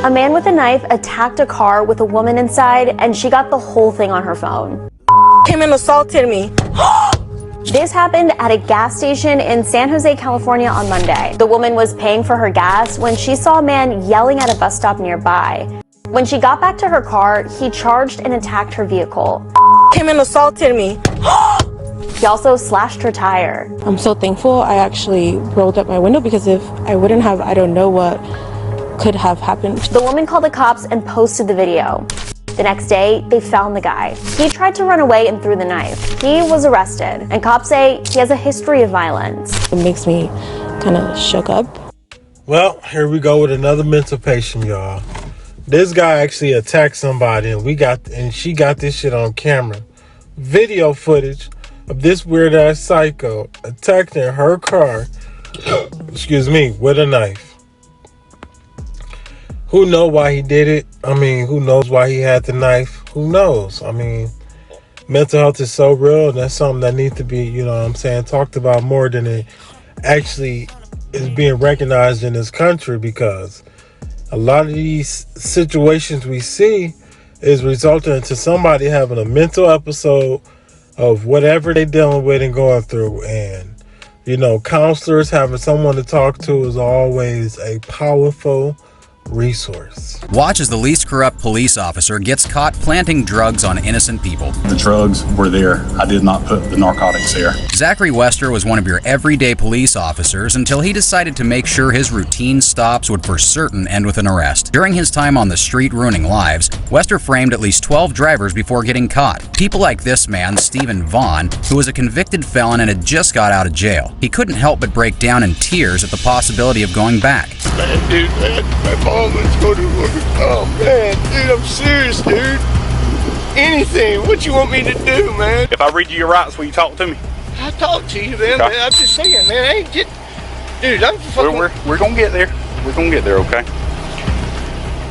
A man with a knife attacked a car with a woman inside, and she got the whole thing on her phone. Came and assaulted me. This happened at a gas station in San Jose, California on Monday. The woman was paying for her gas when she saw a man yelling at a bus stop nearby. When she got back to her car, he charged and attacked her vehicle. Came and assaulted me. He also slashed her tire. I'm so thankful I actually rolled up my window, because if I wouldn't have, I don't know what could have happened. The woman called the cops and posted the video. The next day, they found the guy. He tried to run away and threw the knife. He was arrested, and cops say he has a history of violence. It makes me kind of shook up. Well, here we go with another mental patient, y'all. This guy actually attacked somebody, and she got this shit on camera. Video footage of this weird ass psycho attacking her car, excuse me, with a knife. Who knows why he did it? I mean, who knows why he had the knife? Who knows? I mean, mental health is so real, and that's something that needs to be, you know what I'm saying, talked about more than it actually is being recognized in this country, because a lot of these situations we see is resulting into somebody having a mental episode of whatever they're dealing with and going through. And, you know, counselors, having someone to talk to is always a powerful resource. Watch as the least corrupt police officer gets caught planting drugs on innocent people. The drugs were there. I did not put the narcotics there. Zachary Wester was one of your everyday police officers until he decided to make sure his routine stops would for certain end with an arrest. During his time on the street ruining lives, Wester framed at least 12 drivers before getting caught. People like this man, Stephen Vaughn, who was a convicted felon and had just got out of jail. He couldn't help but break down in tears at the possibility of going back. Man, dude, my mom was going to work. Oh, man, dude, I'm serious, dude. Anything. What you want me to do, man? If I read you your rights, will you talk to me? I talk to you, man. Okay. I'm just saying, man. I ain't just... Dude, I'm fucking... We're going to get there. We're going to get there, okay?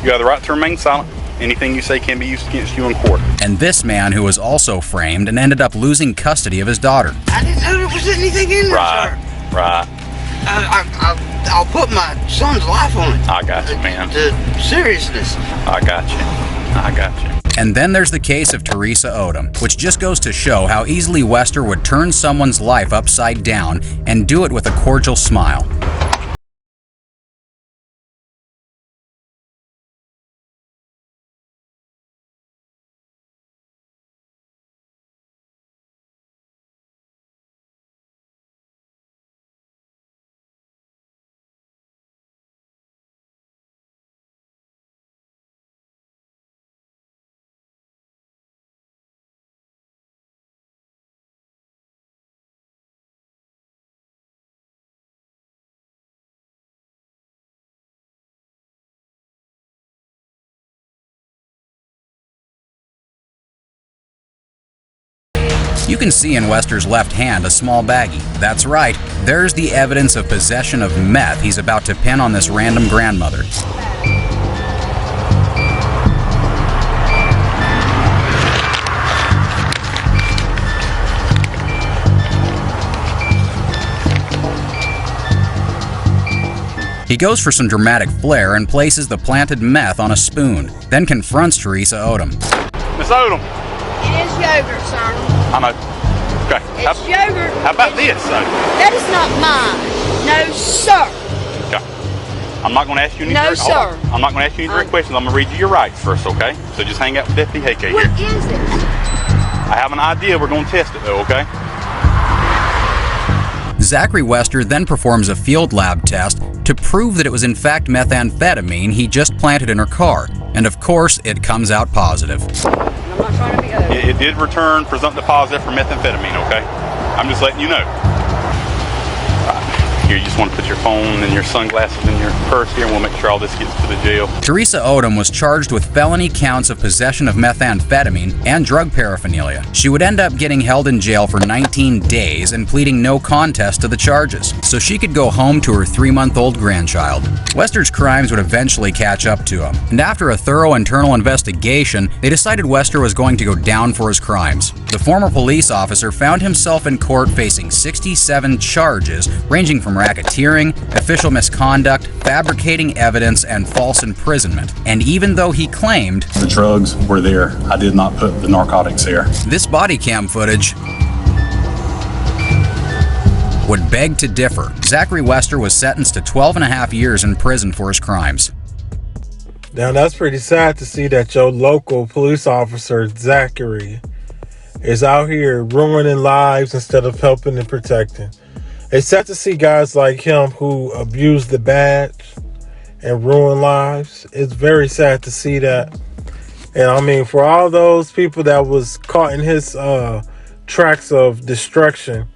You have the right to remain silent. Anything you say can be used against you in court. And this man, who was also framed and ended up losing custody of his daughter. I didn't know there was anything in there, Right, sir. right. I'll put my son's life on it. I got you, man. The seriousness. I got you. And then there's the case of Teresa Odom, which just goes to show how easily Wester would turn someone's life upside down and do it with a cordial smile. You can see in Wester's left hand a small baggie. That's right, there's the evidence of possession of meth he's about to pin on this random grandmother. He goes for some dramatic flair and places the planted meth on a spoon, then confronts Teresa Odom. Miss Odom. It is yogurt, sir. I know. Okay. It's yogurt. How about this, though? That is not mine. No, sir. Okay. I'm not going to ask you any No, sir. I'm not going to ask you any direct questions. I'm going to read you your rights first, okay? So just hang out with Deputy Hayke What here. is it? I have an idea. We're going to test it, though, okay? Zachary Wester then performs a field lab test to prove that it was in fact methamphetamine he just planted in her car. And of course, it comes out positive. I'm not trying to be over. It did return presumptive positive for methamphetamine, okay? I'm just letting you know. Here, you just want to put your phone and your sunglasses in your purse here, and we'll make sure all this gets to the jail. Teresa Odom was charged with felony counts of possession of methamphetamine and drug paraphernalia. She would end up getting held in jail for 19 days and pleading no contest to the charges, so she could go home to her 3-month-old grandchild. Wester's crimes would eventually catch up to him, and after a thorough internal investigation, they decided Wester was going to go down for his crimes. The former police officer found himself in court facing 67 charges, ranging from racketeering, official misconduct, fabricating evidence, and false imprisonment. And even though he claimed the drugs were there, I did not put the narcotics there. This body cam footage would beg to differ. Zachary Wester was sentenced to 12.5 years in prison for his crimes. Now, that's pretty sad to see that your local police officer, Zachary, is out here ruining lives instead of helping and protecting. It's sad to see guys like him who abuse the badge and ruin lives. It's very sad to see that. And I mean, for all those people that was caught in his tracks of destruction,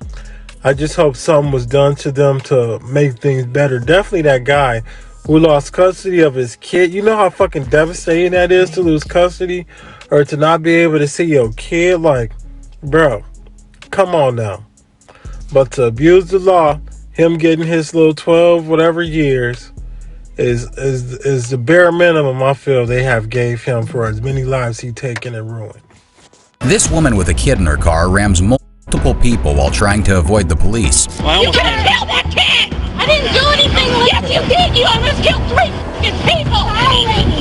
I just hope something was done to them to make things better. Definitely that guy who lost custody of his kid. You know how fucking devastating that is to lose custody or to not be able to see your kid? Like, bro, come on now. But to abuse the law, him getting his little 12 whatever years is the bare minimum I feel they have gave him for as many lives he taken and ruined. This woman with a kid in her car rams multiple people while trying to avoid the police. You could have killed that kid! I didn't do anything. Yes, you did. You almost killed 3 people.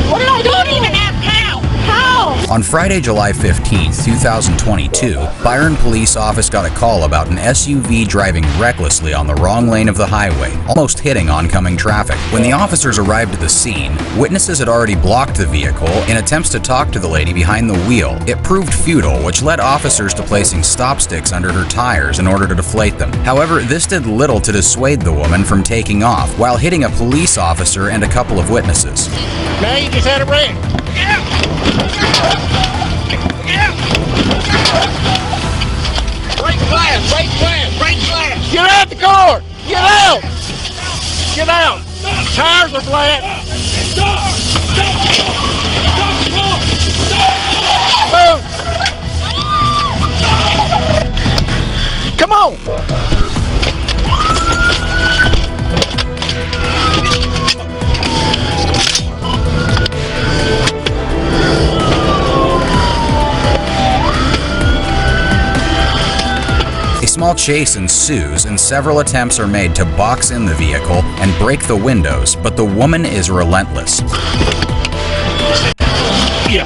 What did I do? Don't even ask how. How? On Friday, July 15, 2022, Byron Police Office got a call about an SUV driving recklessly on the wrong lane of the highway, almost hitting oncoming traffic. When the officers arrived at the scene, witnesses had already blocked the vehicle in attempts to talk to the lady behind the wheel. It proved futile, which led officers to placing stop sticks under her tires in order to deflate them. However, this did little to dissuade the woman from taking off while hitting a police officer and a couple of witnesses. Now you just had a wreck. Break glass, break glass, break glass. Get out the car! Get out! Get out! Tires are flat. Move! Come on! A small chase ensues and several attempts are made to box in the vehicle and break the windows, but the woman is relentless. Yeah.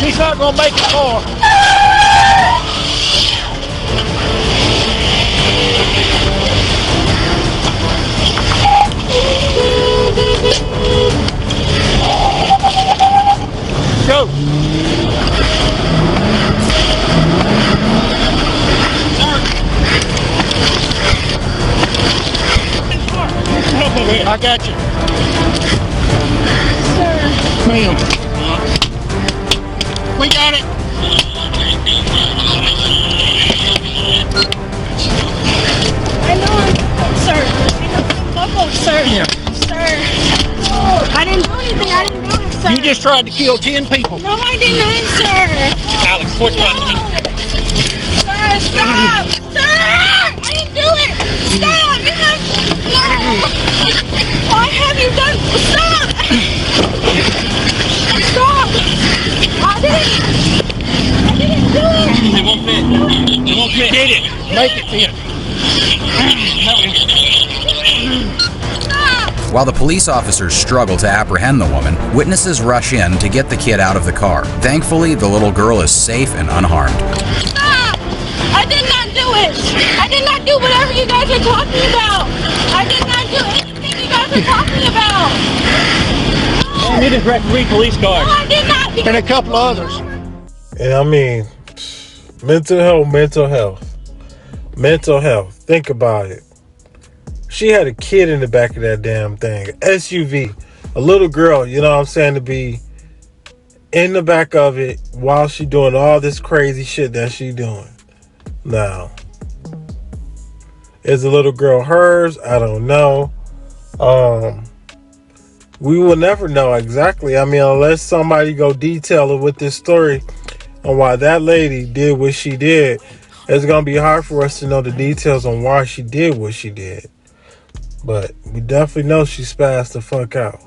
She's not gonna make it far. Go. I got you. Sir. Ma'am. We got it. I know, sir. Local, sir. Yeah. Sir. I didn't do anything. I didn't do it, sir. You just tried to kill 10 people. No, I did not, sir. Alex, quit running. Sir, stop. Sir, I didn't do it. Stop. You have, no. Why have you done? Stop. Stop. I didn't do it. It won't fit. It won't fit. Get it. Make it fit. While the police officers struggle to apprehend the woman, witnesses rush in to get the kid out of the car. Thankfully, the little girl is safe and unharmed. Stop! I did not do it. I did not do whatever you guys are talking about. I did not do anything you guys are talking about. She needed to wreck 3 police cars. No, I did not. And a couple others. And I mean, mental health. Think about it. She had a kid in the back of that damn thing. SUV. A little girl, you know what I'm saying, to be in the back of it while she doing all this crazy shit that she doing. Now, is the little girl hers? I don't know. We will never know exactly. I mean, unless somebody go detail it with this story on why that lady did what she did, it's going to be hard for us to know the details on why she did what she did. But we definitely know she spazzed the fuck out.